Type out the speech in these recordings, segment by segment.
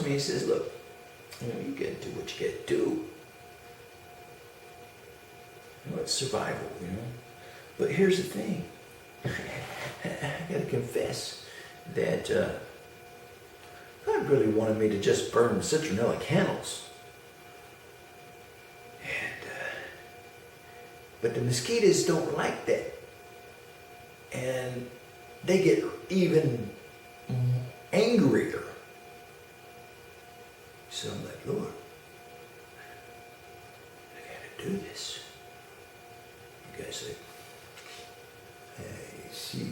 me, he says, look, you gotta do what you gotta do. It's survival, But here's the thing. I gotta confess that God really wanted me to just burn citronella candles. But the mosquitoes don't like that. And they get even angrier. So I'm like, Lord, I gotta do this. You guys say, I see,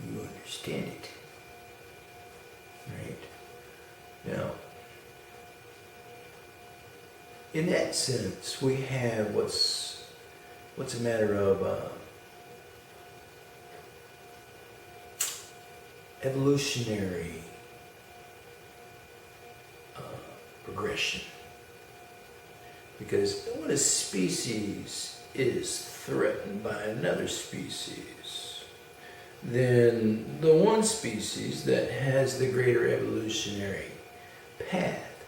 you understand it. Right? Now, in that sense, we have what's a matter of evolutionary progression. Because when a species is threatened by another species, then the one species that has the greater evolutionary path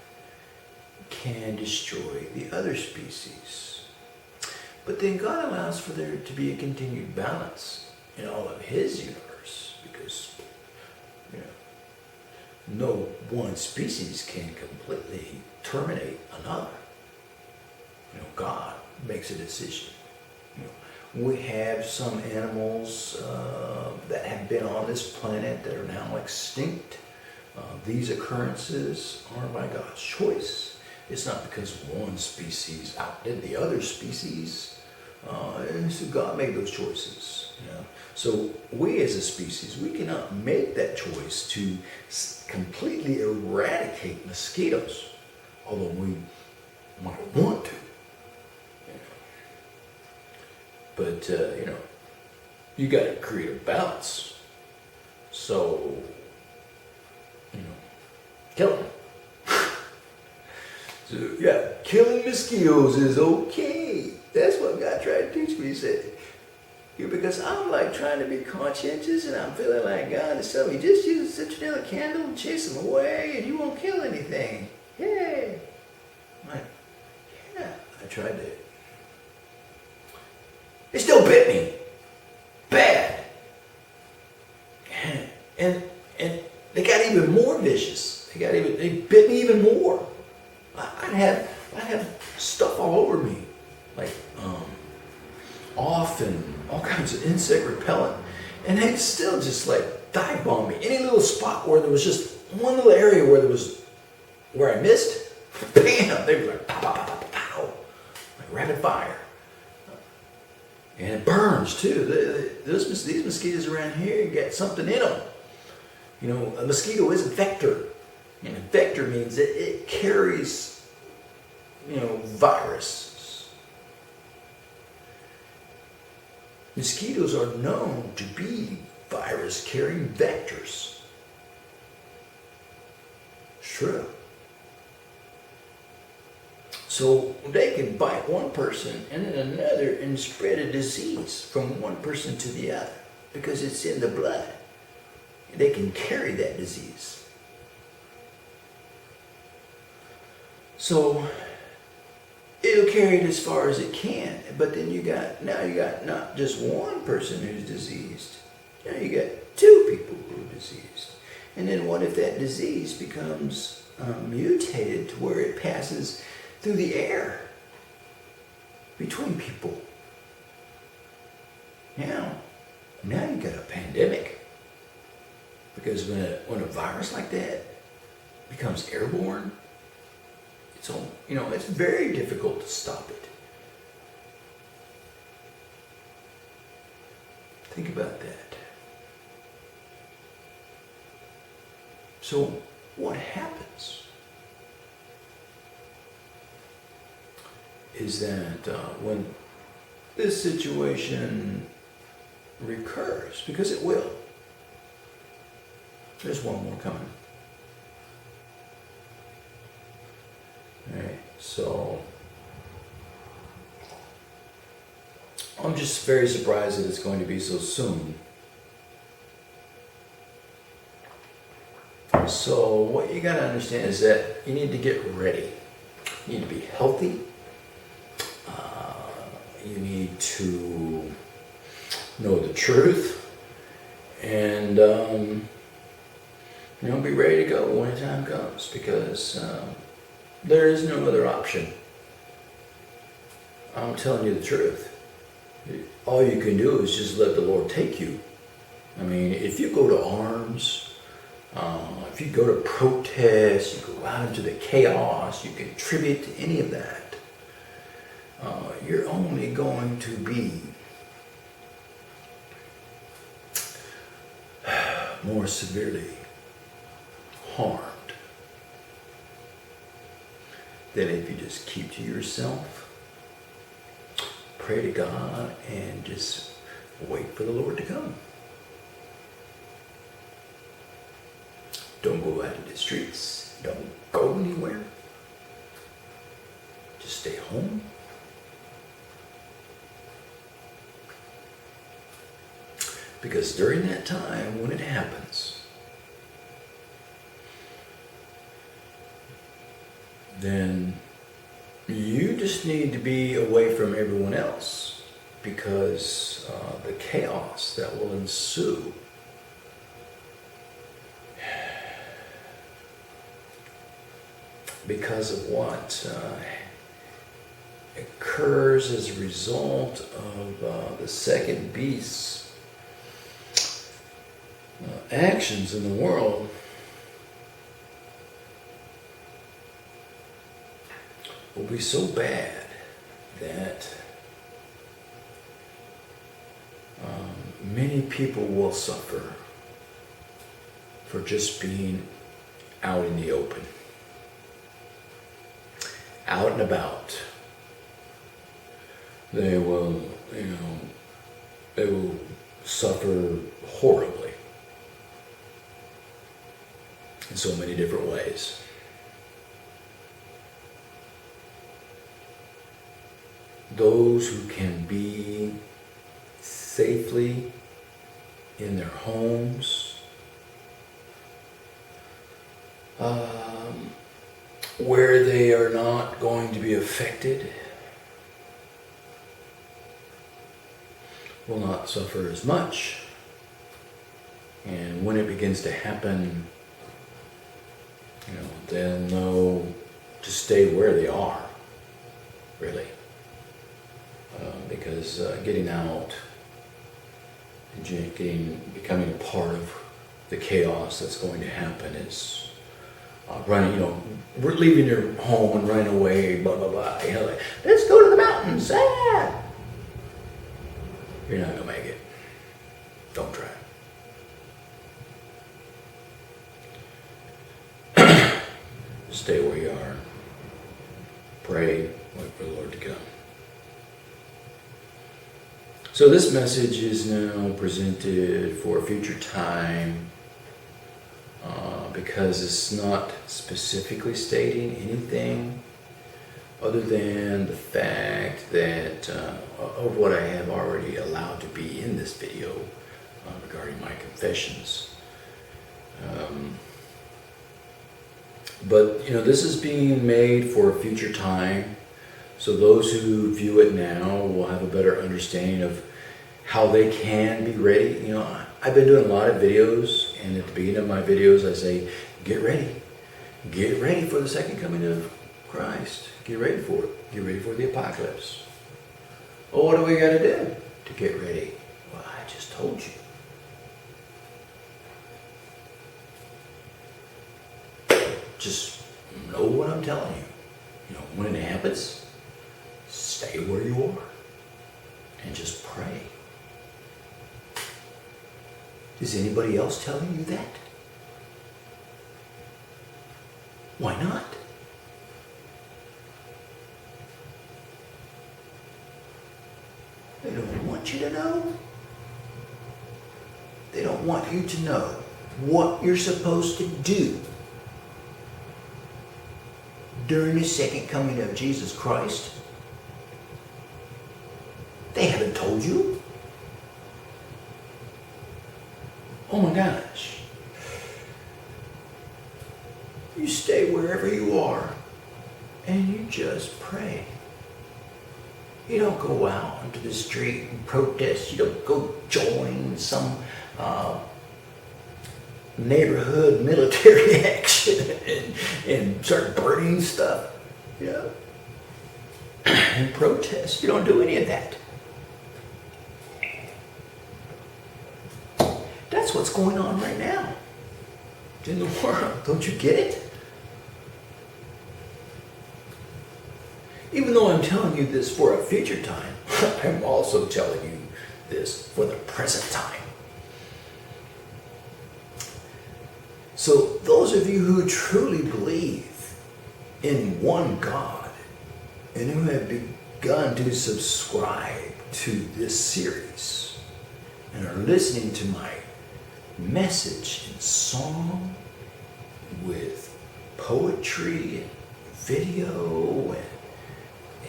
can destroy the other species. But then God allows for there to be a continued balance in all of His universe, because no one species can completely terminate another. God makes a decision. We have some animals that have been on this planet that are now extinct. These occurrences are by God's choice. It's not because one species outdid the other species. So God made those choices. So we as a species, we cannot make that choice to completely eradicate mosquitoes, although we might want to. But, you got to create a balance. So, kill them. So, yeah, killing mosquitoes is okay. That's what God tried to teach me. He said, because I'm like trying to be conscientious and I'm feeling like God is telling me, just use a citronella candle and chase them away and you won't kill anything. Yay. I'm like, yeah, I tried to. They still bit me. Bad. And they got even more vicious. They bit me even more. I'd have stuff all over me. Like off and all kinds of insect repellent. And they'd still just like dive bomb me. Any little spot where there was just one little area where I missed, bam, they were like pow, pow, pow, pow, pow, like rapid fire. And it burns too. These mosquitoes around here get something in them. A mosquito is a vector. And a vector means that it carries, viruses. Mosquitoes are known to be virus-carrying vectors. It's true. So they can bite one person and then another and spread a disease from one person to the other because it's in the blood. They can carry that disease. So it'll carry it as far as it can, but then you got not just one person who's diseased. Now you got two people who are diseased. And then what if that disease becomes mutated to where it passes through the air between people? Now you got a pandemic. Because when a virus like that becomes airborne, it's very difficult to stop it. Think about that. So what happens is that when this situation recurs, because it will, there's one more coming. All right, so I'm just very surprised that it's going to be so soon. So what you got to understand is that you need to get ready. You need to be healthy. You need to know the truth, and be ready to go when the time comes, because there is no other option. I'm telling you the truth. All you can do is just let the Lord take you. I mean, if you go to arms, if you go to protest, you go out into the chaos, you contribute to any of that, you're only going to be more severely harmed than if you just keep to yourself, pray to God, and just wait for the Lord to come. Don't go out into the streets. Don't go anywhere. Just stay home. Because during that time, when it happens, then you just need to be away from everyone else, because the chaos that will ensue because of what occurs as a result of the second beast's actions in the world will be so bad that many people will suffer for just being out in the open, out and about. They will suffer horribly in so many different ways. Those who can be safely in their homes, where they are not going to be affected, will not suffer as much. And when it begins to happen, they'll know to stay where they are, really. Because getting out and becoming a part of the chaos that's going to happen is running, we're leaving your home and running away, blah, blah, blah. Like, let's go to the mountains. Ah! You're not going to make it. Don't try. Stay where you are. Pray, wait for the Lord to come. So this message is now presented for a future time, because it's not specifically stating anything other than the fact that of what I have already allowed to be in this video regarding my confessions. But this is being made for a future time, so those who view it now will have a better understanding of how they can be ready. I've been doing a lot of videos, and at the beginning of my videos I say, get ready. Get ready for the second coming of Christ. Get ready for it. Get ready for the apocalypse. Oh, what do we got to do to get ready? Well, I just told you. Just know what I'm telling you. When it happens, stay where you are and just pray. Is anybody else telling you that? Why not? They don't want you to know. They don't want you to know what you're supposed to do during the second coming of Jesus Christ. They haven't told you. Oh my gosh. and you just pray. You don't go out into the street and protest. You don't go join some neighborhood military action and start burning stuff, and protest. You don't do any of that. That's what's going on right now in the world. Don't you get it? Even though I'm telling you this for a future time, I'm also telling you this for the present time. So those of you who truly believe in one God and who have begun to subscribe to this series and are listening to my message in song with poetry and video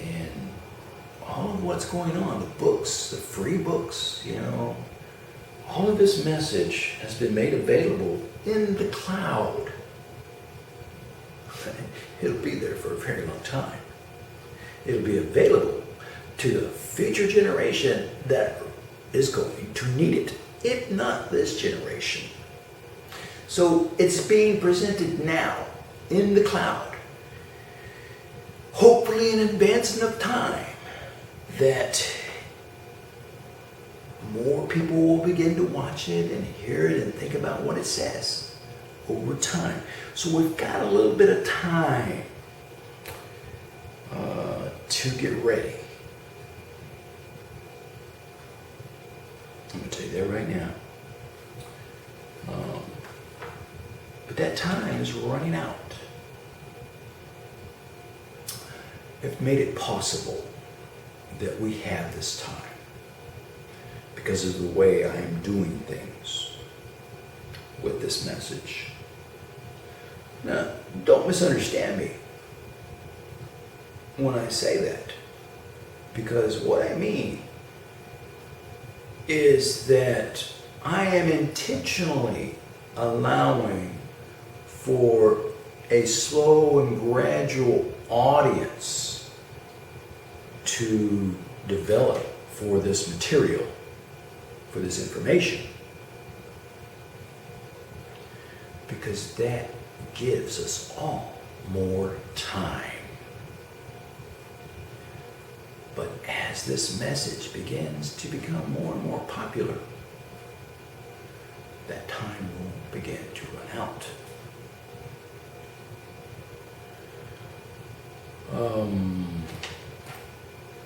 and all of what's going on, the books, the free books, all of this message has been made available in the cloud. It'll be there for a very long time. It'll be available to the future generation that is going to need it, if not this generation. So it's being presented now in the cloud, hopefully in advance enough time that more people will begin to watch it and hear it and think about what it says over time. So we've got a little bit of time to get ready. I'm going to tell you that right now. But that time is running out. I've made it possible that we have this time because of the way I am doing things with this message. Now, don't misunderstand me when I say that, because what I mean is that I am intentionally allowing for a slow and gradual audience to develop for this material, for this information, because that gives us all more time. But as this message begins to become more and more popular, that time will begin to run out.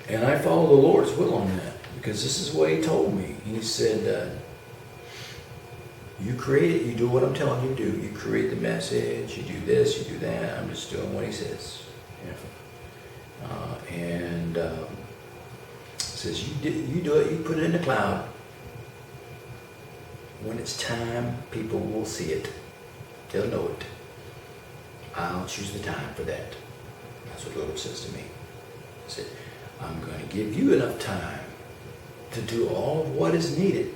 And I follow the Lord's will on that, because this is what He told me. He said, you create it, you do what I'm telling you to do. You create the message, you do this, you do that. I'm just doing what He says. And says, you do it, you put it in the cloud. When it's time, people will see it. They'll know it. I'll choose the time for that. That's what the Lord says to me. He said, I'm going to give you enough time to do all of what is needed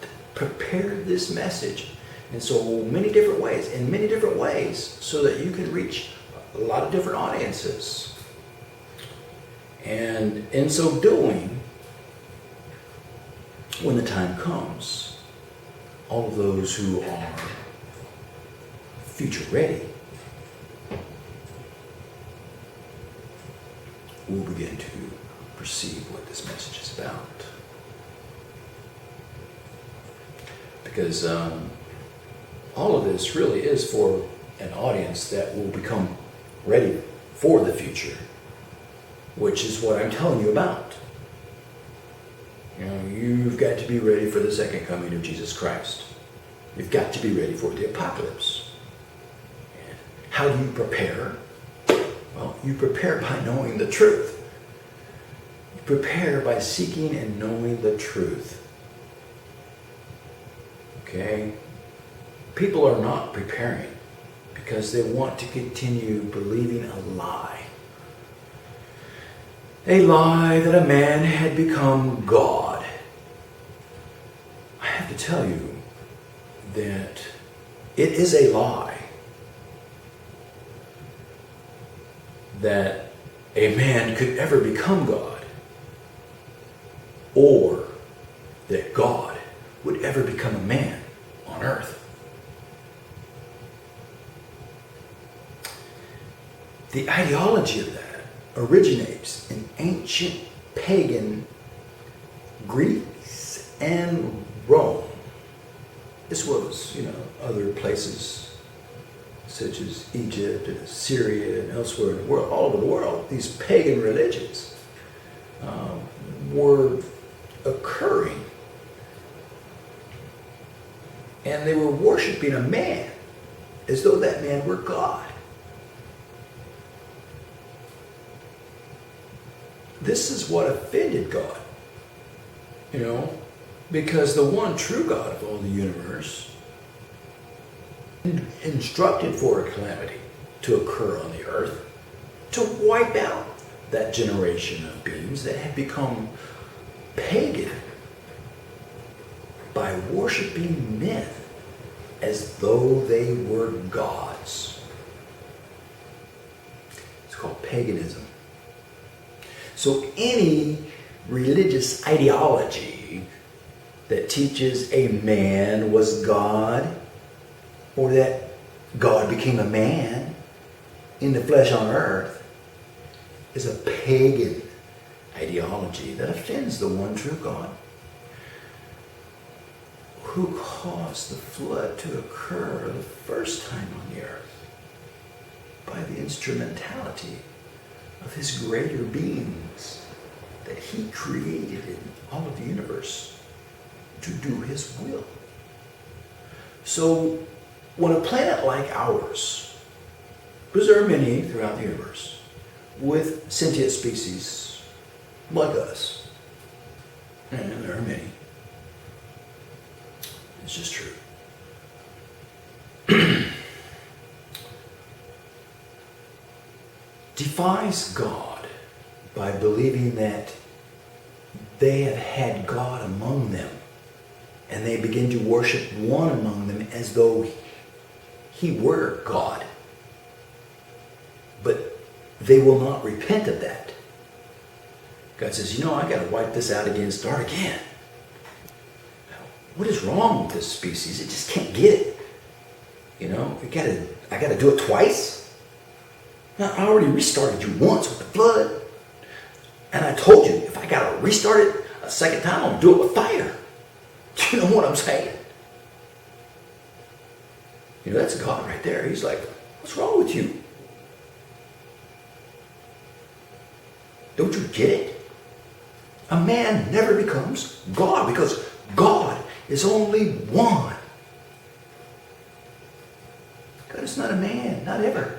to prepare this message in so many different ways, so that you can reach a lot of different audiences. And in so doing, when the time comes, all of those who are future ready will begin to perceive what this message is about. Because all of this really is for an audience that will become ready for the future, which is what I'm telling you about. You've got to be ready for the second coming of Jesus Christ. You've got to be ready for the apocalypse. How do you prepare? Well, you prepare by knowing the truth. You prepare by seeking and knowing the truth. Okay? People are not preparing because they want to continue believing a lie. A lie that a man had become God. I have to tell you that it is a lie. that a man could ever become God, or that God would ever become a man on earth. The ideology of that originates in ancient pagan Greece and Rome, as well as, other places such as Egypt and Syria and elsewhere in the world, all over the world. These pagan religions were occurring, and they were worshiping a man as though that man were God. This is what offended God, because the one true God of all the universe instructed for a calamity to occur on the earth to wipe out that generation of beings that had become pagan by worshiping men as though they were gods. It's called paganism. So any religious ideology that teaches a man was God, or that God became a man in the flesh on earth, is a pagan ideology that offends the one true God, who caused the flood to occur the first time on the earth by the instrumentality of his greater beings that he created in all of the universe to do his will. So when a planet like ours, because there are many throughout the universe, with sentient species like us, and there are many, it's just true, defies God by believing that they have had God among them, and they begin to worship one among them as though he were God. But they will not repent of that. God says, I got to wipe this out again and start again. What is wrong with this species? It just can't get it. I got to do it twice. Now, I already restarted you once with the flood. And I told you, if I got to restart it a second time, I'll do it with fire. Do you know what I'm saying? That's God right there. He's like, what's wrong with you? Don't you get it? A man never becomes God, because God is only one. God is not a man, not ever.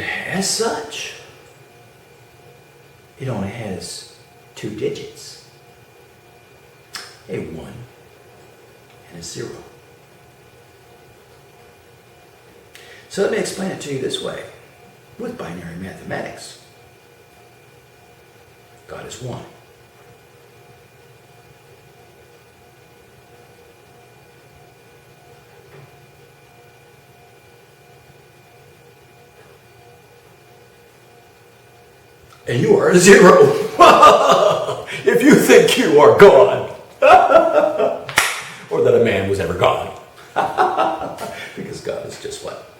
as such, it only has 2 digits, a 1 and a 0. So let me explain it to you this way. With binary mathematics, God is 1. And you are a 0. If you think you are God, or that a man was ever God. Because God is just what?